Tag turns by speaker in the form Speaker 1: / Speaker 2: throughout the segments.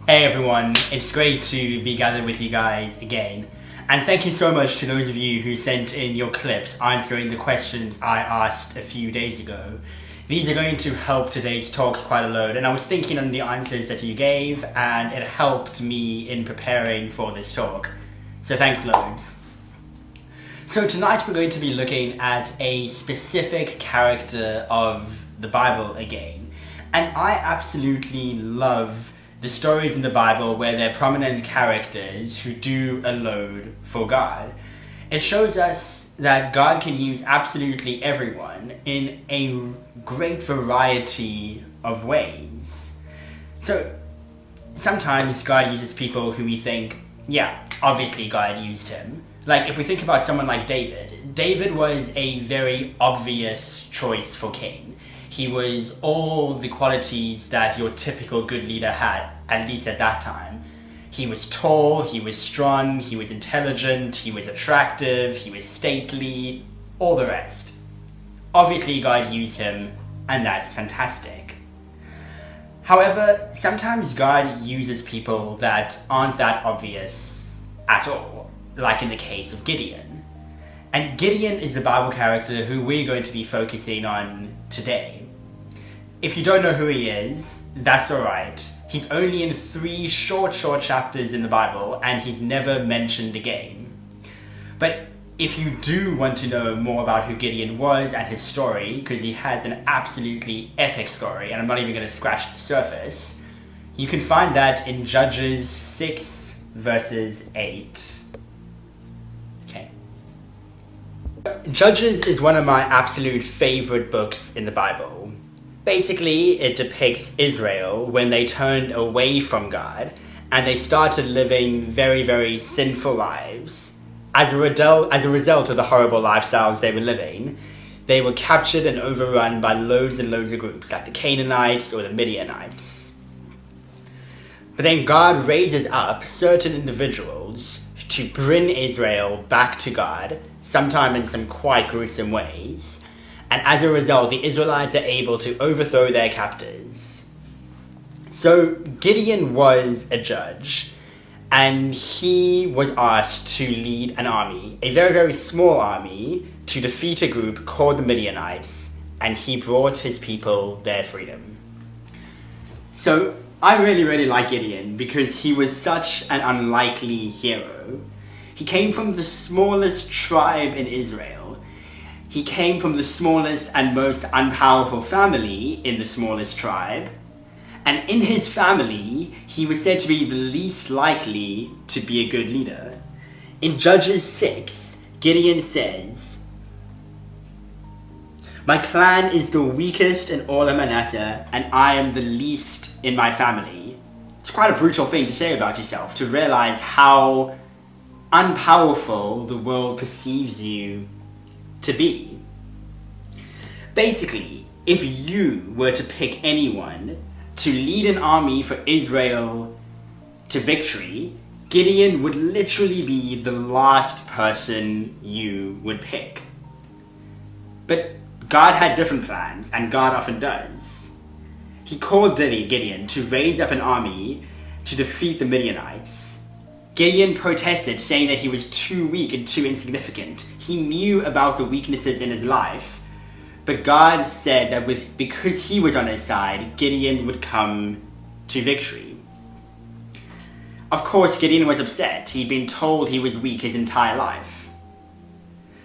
Speaker 1: Hey everyone, it's great to be gathered with you guys again. And thank you so much to those of you who sent in your clips answering the questions I asked a few days ago. These are going to help today's talks quite a load, and I was thinking on the answers that you gave, and it helped me in preparing for this talk. So thanks loads. So tonight we're going to be looking at a specific character of the Bible again. And I absolutely love the stories in the Bible where they're prominent characters who do a load for God. It shows us that God can use absolutely everyone in a great variety of ways. So sometimes God uses people who we think, yeah, obviously God used him. Like if we think about someone like David, David was a very obvious choice for king. He was all the qualities that your typical good leader had, at least at that time. He was tall, he was strong, he was intelligent, he was attractive, he was stately, all the rest. Obviously God used him, and that's fantastic. However, sometimes God uses people that aren't that obvious at all, like in the case of Gideon. And Gideon is the Bible character who we're going to be focusing on today. If you don't know who he is, that's alright. He's only in 3 short chapters in the Bible, and he's never mentioned again. But if you do want to know more about who Gideon was and his story, because he has an absolutely epic story, and I'm not even going to scratch the surface, you can find that in Judges 6 verses 8. Judges is one of my absolute favorite books in the Bible. Basically, it depicts Israel when they turned away from God and they started living very, very sinful lives. As a result of the horrible lifestyles they were living, they were captured and overrun by loads and loads of groups like the Canaanites or the Midianites. But then God raises up certain individuals to bring Israel back to God, sometime in some quite gruesome ways, and as a result the Israelites are able to overthrow their captors. So Gideon was a judge, and he was asked to lead an army, a very, very small army, to defeat a group called the Midianites, and he brought his people their freedom. So I really, really like Gideon because he was such an unlikely hero. He came from the smallest tribe in Israel. He came from the smallest and most unpowerful family in the smallest tribe. And in his family, he was said to be the least likely to be a good leader. In Judges 6, Gideon says, "My clan is the weakest in all of Manasseh, and I am the least in my family." It's quite a brutal thing to say about yourself, to realize how unpowerful the world perceives you to be. Basically, if you were to pick anyone to lead an army for Israel to victory, Gideon would literally be the last person you would pick. But God had different plans, and God often does. He called Gideon to raise up an army to defeat the Midianites. Gideon protested, saying that he was too weak and too insignificant. He knew about the weaknesses in his life, but God said that because he was on his side, Gideon would come to victory. Of course, Gideon was upset. He'd been told he was weak his entire life.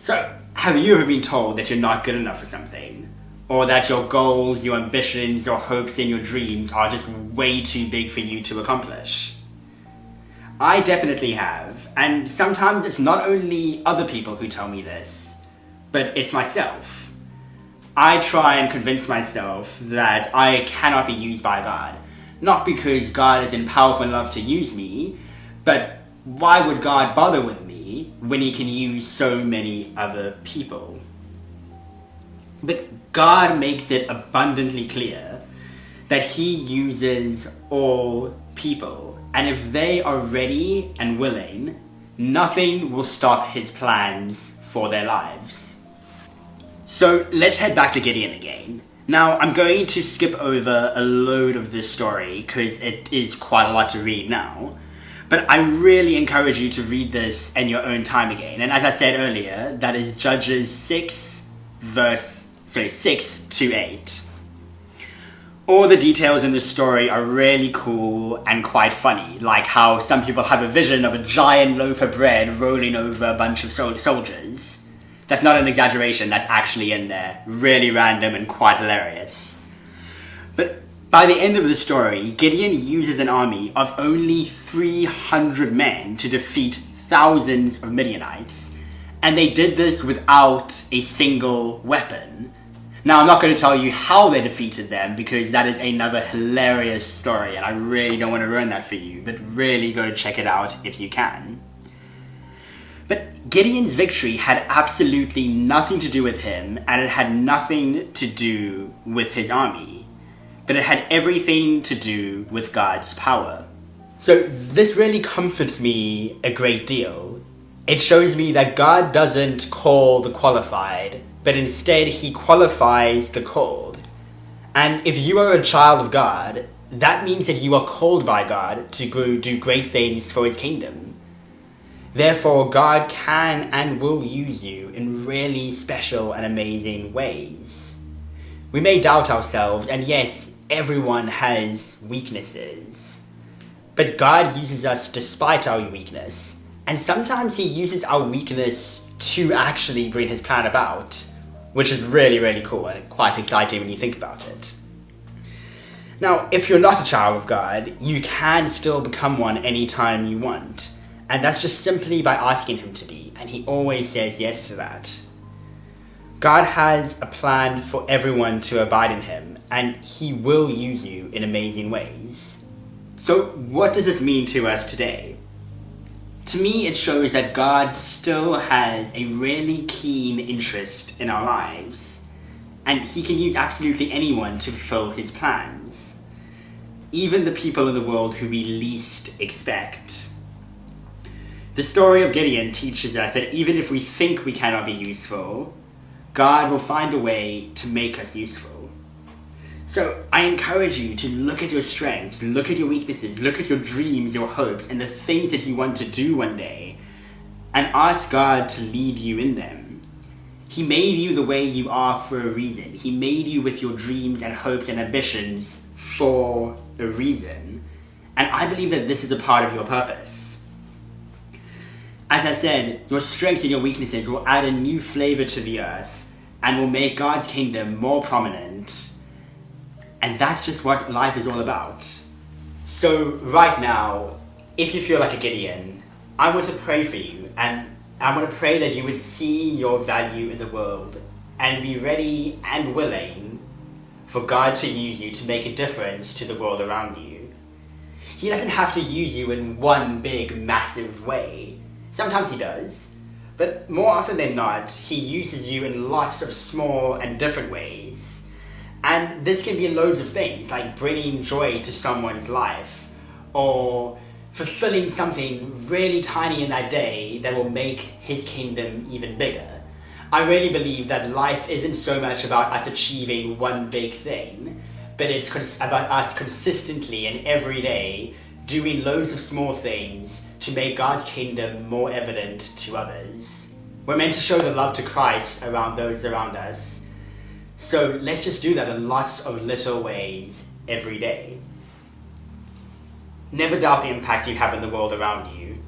Speaker 1: So, have you ever been told that you're not good enough for something? Or that your goals, your ambitions, your hopes, and your dreams are just way too big for you to accomplish? I definitely have, and sometimes it's not only other people who tell me this, but it's myself. I try and convince myself that I cannot be used by God, not because God isn't powerful enough to use me, but why would God bother with me when he can use so many other people? But God makes it abundantly clear that he uses all people. And if they are ready and willing, nothing will stop his plans for their lives. So let's head back to Gideon again. Now, I'm going to skip over a load of this story because it is quite a lot to read now. But I really encourage you to read this in your own time again. And as I said earlier, that is Judges 6 to 8. All the details in this story are really cool and quite funny, like how some people have a vision of a giant loaf of bread rolling over a bunch of soldiers. That's not an exaggeration, that's actually in there. Really random and quite hilarious. But by the end of the story, Gideon uses an army of only 300 men to defeat thousands of Midianites. And they did this without a single weapon. Now, I'm not going to tell you how they defeated them because that is another hilarious story and I really don't want to ruin that for you, but really go check it out if you can. But Gideon's victory had absolutely nothing to do with him, and it had nothing to do with his army. But it had everything to do with God's power. So this really comforts me a great deal. It shows me that God doesn't call the qualified, but instead he qualifies the called. And if you are a child of God, that means that you are called by God to go do great things for his kingdom. Therefore, God can and will use you in really special and amazing ways. We may doubt ourselves, and yes, everyone has weaknesses. But God uses us despite our weakness, and sometimes he uses our weakness to actually bring his plan about, which is really, really cool and quite exciting when you think about it. Now, if you're not a child of God, you can still become one anytime you want. And that's just simply by asking him to be, and he always says yes to that. God has a plan for everyone to abide in him, and he will use you in amazing ways. So what does this mean to us today? To me, it shows that God still has a really keen interest in our lives, and he can use absolutely anyone to fulfill his plans, even the people in the world who we least expect. The story of Gideon teaches us that even if we think we cannot be useful, God will find a way to make us useful. So I encourage you to look at your strengths, look at your weaknesses, look at your dreams, your hopes, and the things that you want to do one day, and ask God to lead you in them. He made you the way you are for a reason. He made you with your dreams and hopes and ambitions for a reason. And I believe that this is a part of your purpose. As I said, your strengths and your weaknesses will add a new flavor to the earth and will make God's kingdom more prominent. And that's just what life is all about. So right now, if you feel like a Gideon, I want to pray for you, and I want to pray that you would see your value in the world and be ready and willing for God to use you to make a difference to the world around you. He doesn't have to use you in one big, massive way. Sometimes he does, but more often than not, he uses you in lots of small and different ways. And this can be loads of things, like bringing joy to someone's life, or fulfilling something really tiny in that day that will make his kingdom even bigger. I really believe that life isn't so much about us achieving one big thing, but it's about us consistently and every day doing loads of small things to make God's kingdom more evident to others. We're meant to show the love to Christ around those around us. So let's just do that in lots of little ways every day. Never doubt the impact you have in the world around you.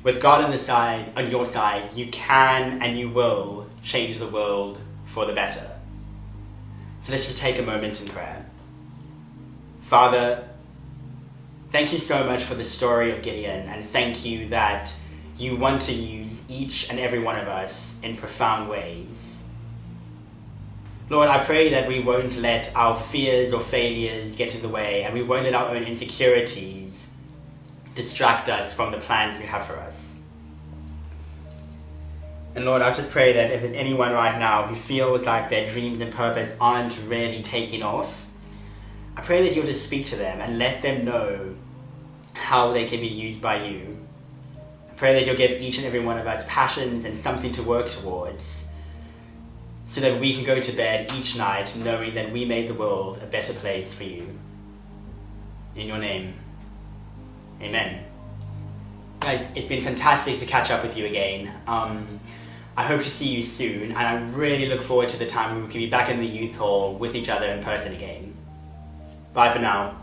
Speaker 1: With God on your side, you can and you will change the world for the better. So let's just take a moment in prayer. Father, thank you so much for the story of Gideon, and thank you that you want to use each and every one of us in profound ways. Lord, I pray that we won't let our fears or failures get in the way, and we won't let our own insecurities distract us from the plans you have for us. And Lord, I just pray that if there's anyone right now who feels like their dreams and purpose aren't really taking off, I pray that you'll just speak to them and let them know how they can be used by you. I pray that you'll give each and every one of us passions and something to work towards, so that we can go to bed each night knowing that we made the world a better place for you. In your name, amen. Guys, it's been fantastic to catch up with you again. I hope to see you soon, and I really look forward to the time when we can be back in the youth hall with each other in person again. Bye for now.